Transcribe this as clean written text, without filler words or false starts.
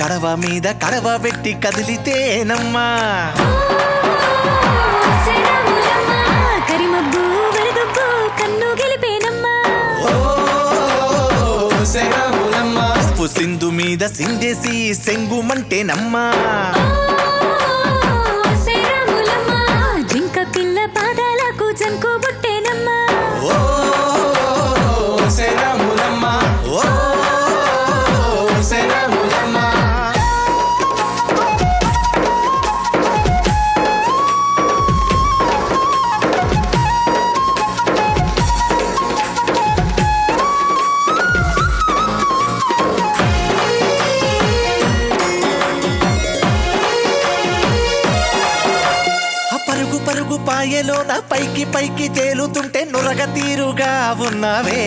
కడవ మీద కడవ పెట్టి కదిలితేనమ్మా కరిమబ్బు వరదబ్బు కన్ను గెలిపేనమ్మా ఉప్పు సింధు మీద సిందేసి సెంగుమంటేనమ్మా జింక పిల్ల పాదాలకు జంకు బుట్టేనమ్మా పరుగు పరుగు పాయలోన పైకి పైకి తేలుతుంటే నురగ తీరుగా ఉన్నవే